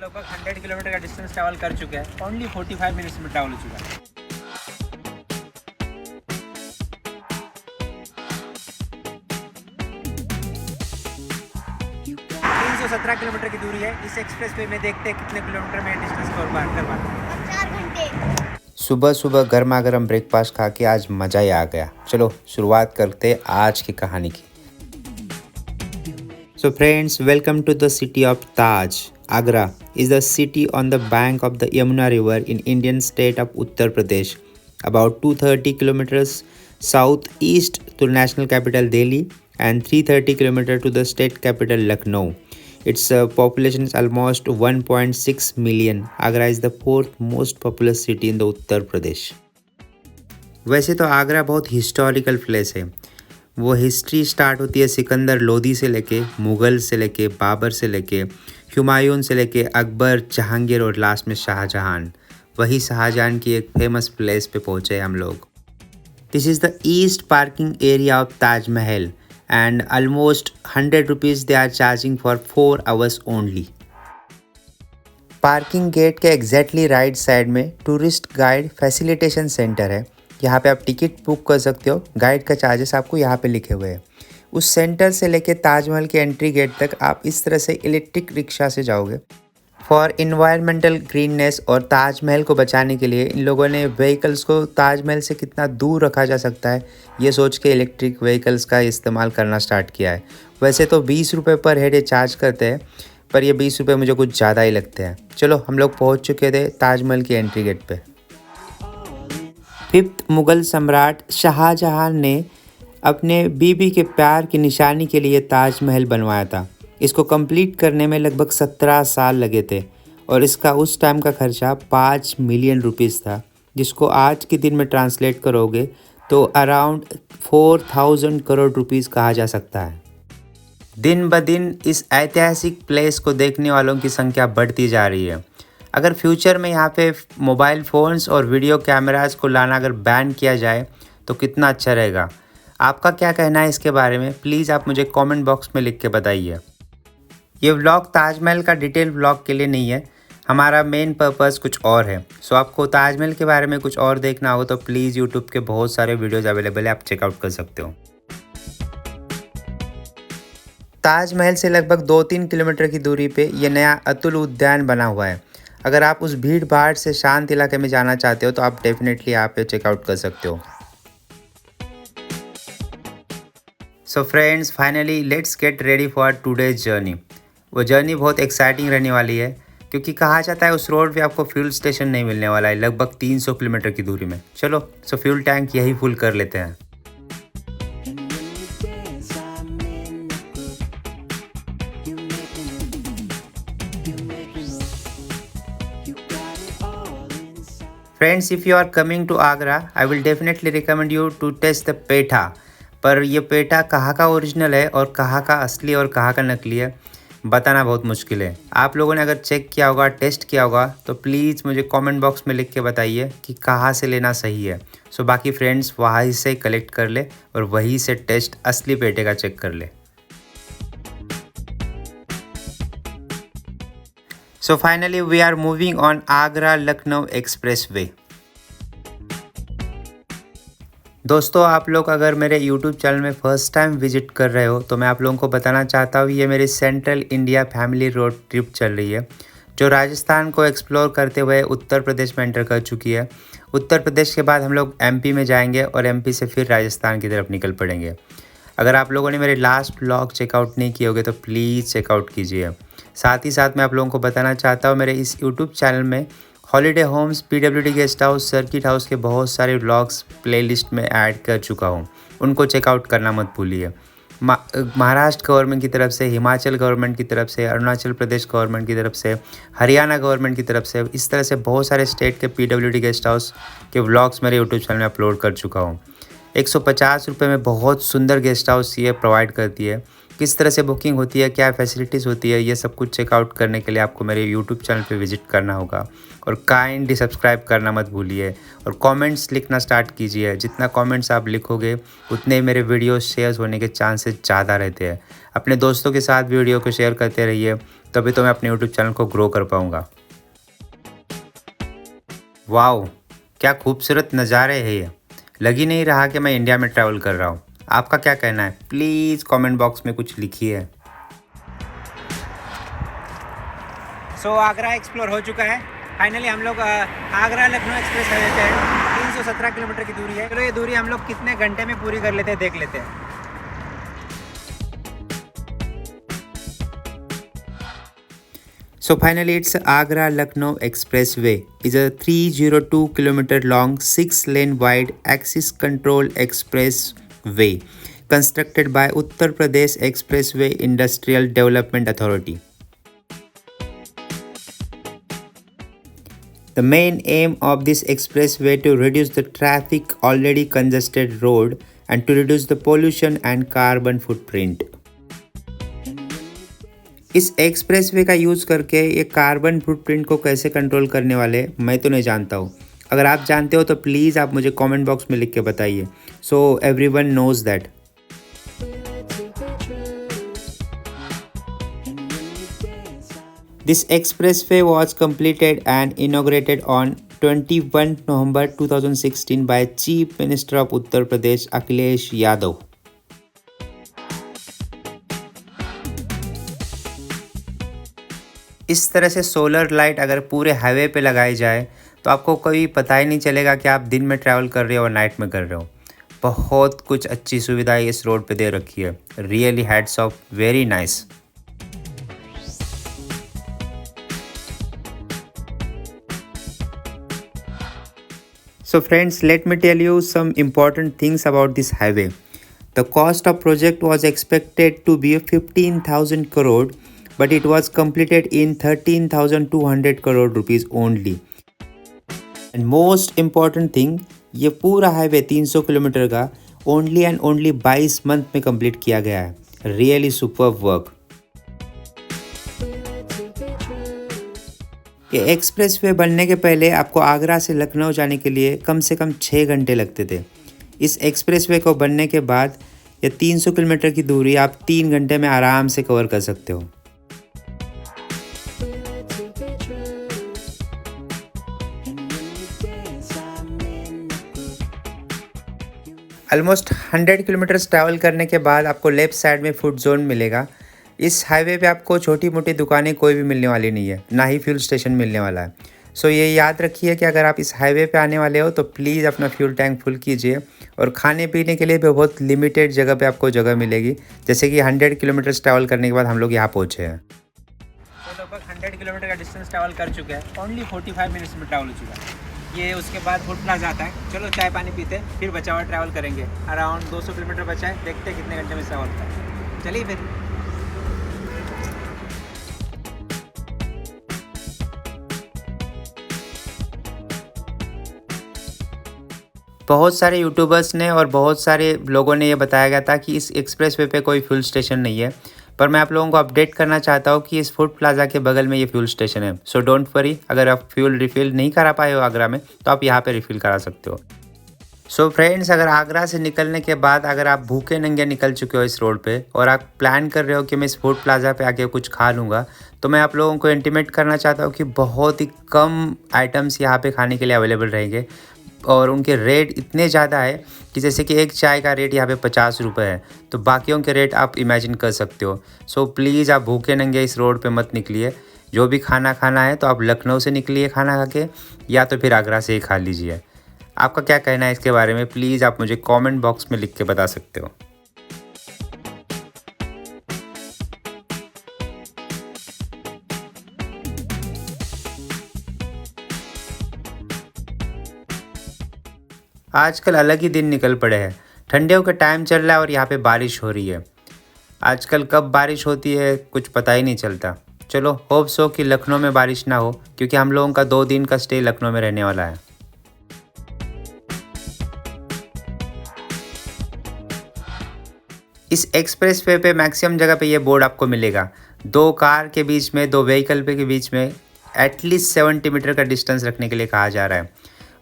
लगभग 100 किलोमीटर का distance travel कर चुके हैं। ओनली 45 मिनट्स में ट्रैवल हो चुका है। 317 किलोमीटर की दूरी है। इस एक्सप्रेस वे में देखते हैं कितने किलोमीटर में डिस्टेंस कवर कर पाते हैं। 4 घंटे। सुबह सुबह गर्मा गर्म ब्रेकफास्ट खा के आज मज़ा ही आ गया। चलो शुरुआत करते आज की कहानी की। So friends, welcome to the city of Taj. Agra is the city on the bank of the Yamuna River in Indian state of Uttar Pradesh, about 230 kilometers southeast to national capital Delhi and 330 kilometers to the state capital Lucknow. Its population is almost 1.6 million. Agra is the fourth most populous city in the Uttar Pradesh. वैसे तो आगरा बहुत historical place है। वो history start होती है सिकंदर लोदी से लेके, मुग़ल से लेके, बाबर से लेके, हुमायूं से लेके, अकबर, जहांगीर और लास्ट में शाहजहां। वही शाहजहां की एक फेमस प्लेस पे पहुँचे हम लोग। This is the east parking area of Taj Mahal and almost 100 rupees they are charging for 4 hours only. Parking gate के एग्जैक्टली राइट साइड में टूरिस्ट गाइड फैसिलिटेशन सेंटर है। यहाँ पे आप टिकट बुक कर सकते हो। गाइड का चार्जेस आपको यहाँ पे लिखे हुए हैं। उस सेंटर से लेके ताजमहल के एंट्री गेट तक आप इस तरह से इलेक्ट्रिक रिक्शा से जाओगे। फॉर इन्वायरमेंटल ग्रीननेस और ताजमहल को बचाने के लिए इन लोगों ने व्हीकल्स को ताजमहल से कितना दूर रखा जा सकता है ये सोच के इलेक्ट्रिक व्हीकल्स का इस्तेमाल करना स्टार्ट किया है। वैसे तो 20 रुपये पर हेड ये चार्ज करते हैं, पर ये 20 रुपये मुझे कुछ ज़्यादा ही लगते हैं। चलो हम लोग पहुँच चुके थे ताजमहल की एंट्री गेट पे। 5th मुग़ल सम्राट शाहजहां ने अपने बीबी के प्यार की निशानी के लिए ताजमहल बनवाया था। इसको कंप्लीट करने में लगभग 17 साल लगे थे और इसका उस टाइम का खर्चा 5 मिलियन रुपीस था, जिसको आज के दिन में ट्रांसलेट करोगे तो अराउंड 4000 करोड़ रुपीस कहा जा सकता है। दिन ब दिन इस ऐतिहासिक प्लेस को देखने वालों की संख्या बढ़ती जा रही है। अगर फ्यूचर में यहाँ पे मोबाइल फ़ोन्स और वीडियो कैमरास को लाना अगर बैन किया जाए तो कितना अच्छा रहेगा। आपका क्या कहना है इसके बारे में, प्लीज़ आप मुझे कमेंट बॉक्स में लिख के बताइए। ये व्लॉग ताजमहल का डिटेल व्लॉग के लिए नहीं है, हमारा मेन पर्पस कुछ और है। सो आपको ताजमहल के बारे में कुछ और देखना हो तो प्लीज़ यूट्यूब के बहुत सारे वीडियोज़ अवेलेबल है, आप चेकआउट कर सकते हो। ताजमहल से लगभग 2-3 किलोमीटर की दूरी पे ये नया अतुल उद्यान बना हुआ है। अगर आप उस भीड़ भाड़ से शांत इलाके में जाना चाहते हो तो आप डेफिनेटली यहाँ पे चेकआउट कर सकते हो। So friends, finally let's get ready for today's journey. वो जर्नी बहुत एक्साइटिंग रहने वाली है क्योंकि कहा जाता है उस रोड पे आपको फ्यूल स्टेशन नहीं मिलने वाला है, लगभग 300 किलोमीटर की दूरी में। चलो सो फ्यूल टैंक यही फुल कर लेते हैं। Friends, if you are coming to Agra I will definitely recommend you to taste the petha. पर ये पेठा कहाँ का ओरिजिनल है और कहाँ का असली और कहाँ का नकली है बताना बहुत मुश्किल है। आप लोगों ने अगर चेक किया होगा, टेस्ट किया होगा तो प्लीज़ मुझे कमेंट बॉक्स में लिख के बताइए कि कहाँ से लेना सही है। सो बाकी फ्रेंड्स वहीं से कलेक्ट कर ले और वहीं से टेस्ट असली पेठे का चेक कर ले। So finally we are moving on Agra Lucknow Expressway। दोस्तों, आप लोग अगर मेरे YouTube चैनल में फ़र्स्ट टाइम विजिट कर रहे हो तो मैं आप लोगों को बताना चाहता हूँ ये मेरी central India family road trip चल रही है जो राजस्थान को एक्सप्लोर करते हुए उत्तर प्रदेश में एंटर कर चुकी है। उत्तर प्रदेश के बाद हम लोग MP में जाएंगे और MP से फिर राजस्थान की तरफ निकल पड़ेंगे। अगर आप लोगों ने मेरे लास्ट व्लॉग चेकआउट नहीं किए होंगे तो प्लीज़ चेकआउट कीजिए। साथ ही साथ मैं आप लोगों को बताना चाहता हूँ मेरे इस YouTube चैनल में holiday homes, PWD guest house, circuit house के बहुत सारे व्लॉग्स प्लेलिस्ट में ऐड कर चुका हूँ, उनको चेकआउट करना मत भूलिए। महाराष्ट्र गवर्नमेंट की तरफ से, हिमाचल गवर्नमेंट की तरफ से, अरुणाचल प्रदेश गवर्नमेंट की तरफ से, हरियाणा गवर्नमेंट की तरफ से, इस तरह से बहुत सारे स्टेट के PWD गेस्ट हाउस के व्लॉग्स मेरे यूट्यूब चैनल में अपलोड कर चुका हूँ। 150 रुपये में बहुत सुंदर गेस्ट हाउस ये प्रोवाइड करती है। किस तरह से बुकिंग होती है, क्या फैसिलिटीज़ होती है, ये सब कुछ चेकआउट करने के लिए आपको मेरे यूट्यूब चैनल पे विजिट करना होगा। और काइंडली सब्सक्राइब करना मत भूलिए और कमेंट्स लिखना स्टार्ट कीजिए। जितना कमेंट्स आप लिखोगे उतने मेरे वीडियो शेयर होने के चांसेस ज़्यादा रहते हैं। अपने दोस्तों के साथ वीडियो को शेयर करते रहिए, तभी तो मैं अपने यूट्यूब चैनल को ग्रो कर पाऊँगा। वाओ, क्या खूबसूरत नज़ारे हैं ये। लग ही नहीं रहा कि मैं इंडिया में ट्रैवल कर रहा हूँ। आपका क्या कहना है? प्लीज़ कमेंट बॉक्स में कुछ लिखिए। सो आगरा एक्सप्लोर हो चुका है। फाइनली हम लोग आगरा लखनऊ एक्सप्रेस हाईवे पे हैं। 317 किलोमीटर की दूरी है। चलो ये दूरी हम लोग कितने घंटे में पूरी कर लेते हैं देख लेते हैं। So finally, it's Agra Lucknow Expressway is a 302 kilometer long 6-lane wide axis control expressway constructed by Uttar Pradesh Expressway Industrial Development Authority. The main aim of this expressway to reduce the traffic already congested road and to reduce the pollution and carbon footprint. इस expressway का use करके ये carbon footprint को कैसे control करने वाले मैं तो नहीं जानता हूँ। अगर आप जानते हो तो प्लीज़ आप मुझे कमेंट बॉक्स में लिख के बताइए, so everyone knows that. This expressway was completed and inaugurated on 21 November 2016 by Chief Minister of Uttar Pradesh Akhilesh Yadav. इस तरह से सोलर लाइट अगर पूरे हाईवे पे लगाई जाए तो आपको कभी पता ही नहीं चलेगा कि आप दिन में ट्रैवल कर रहे हो और नाइट में कर रहे हो। बहुत कुछ अच्छी सुविधाएं इस रोड पे दे रखी है। Really hats off, very nice. So friends, let me tell you some important things about this highway. The cost of project was expected to be 15,000 crore, but it was completed in 13,200 crore rupees only. And most important thing, ये पूरा highway 300 kilometre का only and only 22 month में complete किया गया है। Really superb work. ये expressway बनने के पहले आपको आगरा से लखनऊ जाने के लिए कम से कम 6 घंटे लगते थे। इस एक्सप्रेसवे को बनने के बाद ये 300 किलोमीटर की दूरी आप 3 घंटे में आराम से कवर कर सकते हो। ऑलमोस्ट 100 किलोमीटर ट्रैवल करने के बाद आपको लेफ्ट साइड में फूड जोन मिलेगा। इस हाईवे पे आपको छोटी मोटी दुकानें कोई भी मिलने वाली नहीं है, ना ही फ्यूल स्टेशन मिलने वाला है। सो ये याद रखिए कि अगर आप इस हाईवे पे आने वाले हो तो प्लीज़ अपना फ्यूल टैंक फुल कीजिए। और खाने पीने के लिए भी बहुत लिमिटेड जगह पे आपको जगह मिलेगी, जैसे कि 100 किलोमीटर ट्रैवल करने के बाद हम लोग यहाँ पहुँचे हैं। तो लगभग 100 किलोमीटर का डिस्टेंस ट्रैवल कर चुके हैं। ओनली 45 मिनट्स में ट्रैवल हो चुका है। ये उसके बाद फूड प्लाजा आता है। चलो चाय पानी पीते फिर बचा हुआ ट्रैवल करेंगे। अराउंड 200 किलोमीटर बचा है, देखते हैं कितने घंटे में ट्रैवल होता है। चलिए फिर। बहुत सारे यूट्यूबर्स ने और बहुत सारे लोगों ने ये बताया गया था कि इस एक्सप्रेसवे पे कोई फ्यूल स्टेशन नहीं है, पर मैं आप लोगों को अपडेट करना चाहता हूँ कि इस फूड प्लाजा के बगल में ये फ्यूल स्टेशन है। सो डोंट वरी, अगर आप फ्यूल रिफ़िल नहीं करा पाए हो आगरा में तो आप यहाँ पे रिफ़िल करा सकते हो। सो फ्रेंड्स, अगर आगरा से निकलने के बाद अगर आप भूखे नंगे निकल चुके हो इस रोड पे और आप प्लान कर रहे हो कि मैं इस फूड प्लाजा पे आके कुछ खा लूँगा, तो मैं आप लोगों को इंटीमेट करना चाहता हूँ कि बहुत ही कम आइटम्स यहाँ पे खाने के लिए अवेलेबल रहेंगे और उनके रेट इतने ज़्यादा है कि जैसे कि एक चाय का रेट यहाँ पे 50 रुपये है, तो बाकियों के रेट आप इमेजिन कर सकते हो। सो प्लीज़ आप भूखे नंगे इस रोड पे मत निकलिए। जो भी खाना खाना है तो आप लखनऊ से निकलिए खाना खा के, या तो फिर आगरा से ही खा लीजिए। आपका क्या कहना है इसके बारे में? प्लीज़ आप मुझे कमेंट बॉक्स में लिख के बता सकते हो। आजकल अलग ही दिन निकल पड़े हैं। ठंडियों का टाइम चल रहा है और यहाँ पे बारिश हो रही है। आजकल कब बारिश होती है कुछ पता ही नहीं चलता। चलो होप सो कि लखनऊ में बारिश ना हो, क्योंकि हम लोगों का 2 दिन का स्टे लखनऊ में रहने वाला है। इस एक्सप्रेसवे पे मैक्सिमम जगह पे ये बोर्ड आपको मिलेगा। 2 कार के बीच में, 2 व्हीकल के बीच में एटलीस्ट 70 मीटर का डिस्टेंस रखने के लिए कहा जा रहा है।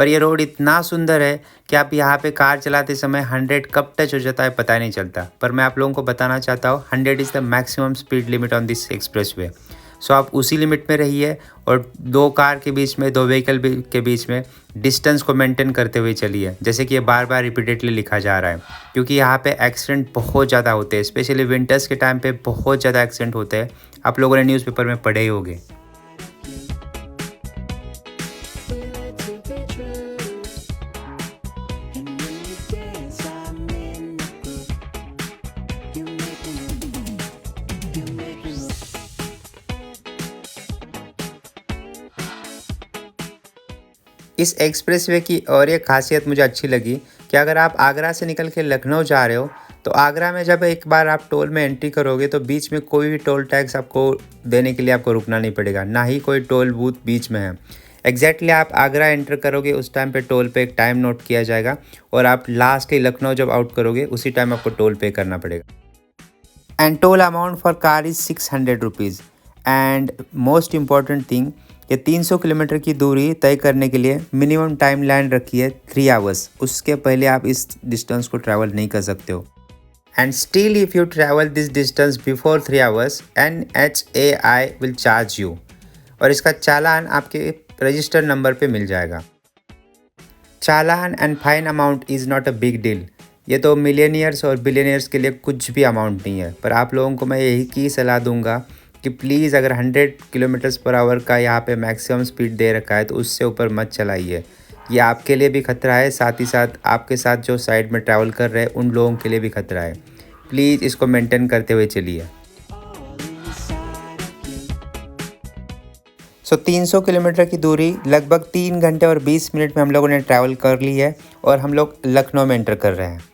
पर ये रोड इतना सुंदर है कि आप यहाँ पे कार चलाते समय 100 कब टच हो जाता है पता नहीं चलता। पर मैं आप लोगों को बताना चाहता हूँ 100 is the maximum speed limit on this expressway. So आप उसी लिमिट में रहिए और दो कार के बीच में, दो व्हीकल के बीच में डिस्टेंस को मेंटेन करते हुए चलिए, जैसे कि ये बार बार रिपीटेडली लिखा जा रहा है। क्योंकि यहाँ पे एक्सीडेंट बहुत ज़्यादा होते हैं, स्पेशली विंटर्स के टाइम पे बहुत ज़्यादा एक्सीडेंट होते हैं। आप लोगों ने न्यूज़पेपर में पढ़े ही होंगे। इस एक्सप्रेसवे की और एक खासियत मुझे अच्छी लगी कि अगर आप आगरा से निकल के लखनऊ जा रहे हो तो आगरा में जब एक बार आप टोल में एंट्री करोगे तो बीच में कोई भी टोल टैक्स आपको देने के लिए आपको रुकना नहीं पड़ेगा, ना ही कोई टोल बूथ बीच में है। एग्जैक्टली आप आगरा एंटर करोगे उस टाइम पे टोल पे एक टाइम नोट किया जाएगा और आप लास्टली लखनऊ जब आउट करोगे उसी टाइम आपको टोल पे करना पड़ेगा। And told amount for car is 600 rupees. And most important thing, ये 300 किलोमीटर की दूरी तय करने के लिए मिनिमम टाइम लाइन रखी है 3 आवर्स। उसके पहले आप इस डिस्टेंस को ट्रैवल नहीं कर सकते हो। And still if you travel this distance before 3 hours NHAI will charge you, और इसका चालान आपके रजिस्टर नंबर पे मिल जाएगा। Challan and fine amount is not a big deal. ये तो मिलियनियर्स और बिलियनियर्स के लिए कुछ भी अमाउंट नहीं है। पर आप लोगों को मैं यही की सलाह दूंगा कि प्लीज़ अगर 100 किलोमीटर्स पर आवर का यहाँ पे मैक्सिमम स्पीड दे रखा है तो उससे ऊपर मत चलाइए। ये आपके लिए भी खतरा है, साथ ही साथ आपके साथ जो साइड में ट्रैवल कर रहे हैं उन लोगों के लिए भी खतरा है। प्लीज़ इसको मेंटेन करते हुए चलिए। 300 किलोमीटर की दूरी लगभग 3 घंटे और 20 मिनट में हम लोगों ने ट्रैवल कर ली है और हम लोग लखनऊ में एंटर कर रहे हैं।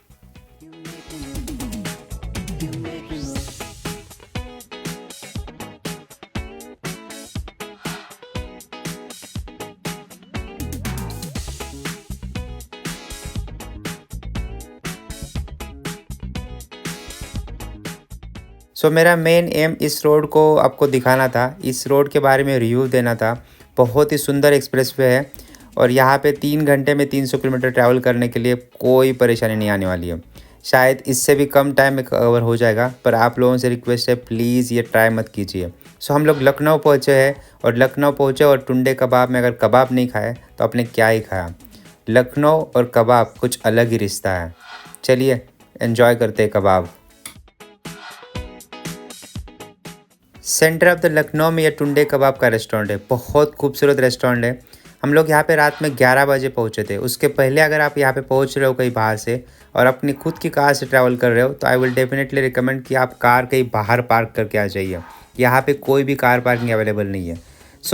मेरा मेन एम इस रोड को आपको दिखाना था, इस रोड के बारे में रिव्यू देना था। बहुत ही सुंदर एक्सप्रेसवे है और यहाँ पे 3 घंटे में 300 किलोमीटर ट्रैवल करने के लिए कोई परेशानी नहीं आने वाली है। शायद इससे भी कम टाइम में कवर हो जाएगा, पर आप लोगों से रिक्वेस्ट है प्लीज़ ये ट्राई मत कीजिए। हम लोग लखनऊ पहुँचे हैं और लखनऊ पहुँचे और टुंडे कबाब में अगर कबाब नहीं खाए तो आपने क्या ही खाया। लखनऊ और कबाब कुछ अलग ही रिश्ता है। चलिए एंजॉय करते हैं कबाब। सेंटर ऑफ द लखनऊ में ये टुंडे कबाब का रेस्टोरेंट है। बहुत खूबसूरत रेस्टोरेंट है। हम लोग यहाँ पे रात में 11 बजे पहुँचे थे। उसके पहले अगर आप यहाँ पे पहुँच रहे हो कहीं बाहर से और अपनी खुद की कार से ट्रैवल कर रहे हो तो आई विल डेफिनेटली रिकमेंड कि आप कार कहीं बाहर पार्क करके आ जाइए। यहाँ पे कोई भी कार पार्किंग अवेलेबल नहीं है।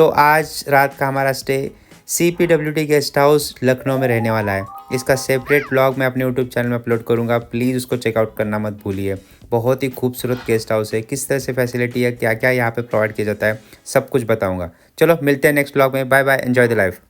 आज रात का हमारा stay CPWD guest house Lucknow में रहने वाला है। इसका सेपरेट ब्लॉग मैं अपने यूट्यूब चैनल में अपलोड करूँगा, प्लीज़ उसको चेकआउट करना मत भूलिए। बहुत ही खूबसूरत गेस्ट हाउस है, किस तरह से फैसिलिटी है, क्या क्या यहाँ पे प्रोवाइड किया जाता है, सब कुछ बताऊँगा। चलो मिलते हैं नेक्स्ट ब्लॉग में। Bye bye, enjoy the life.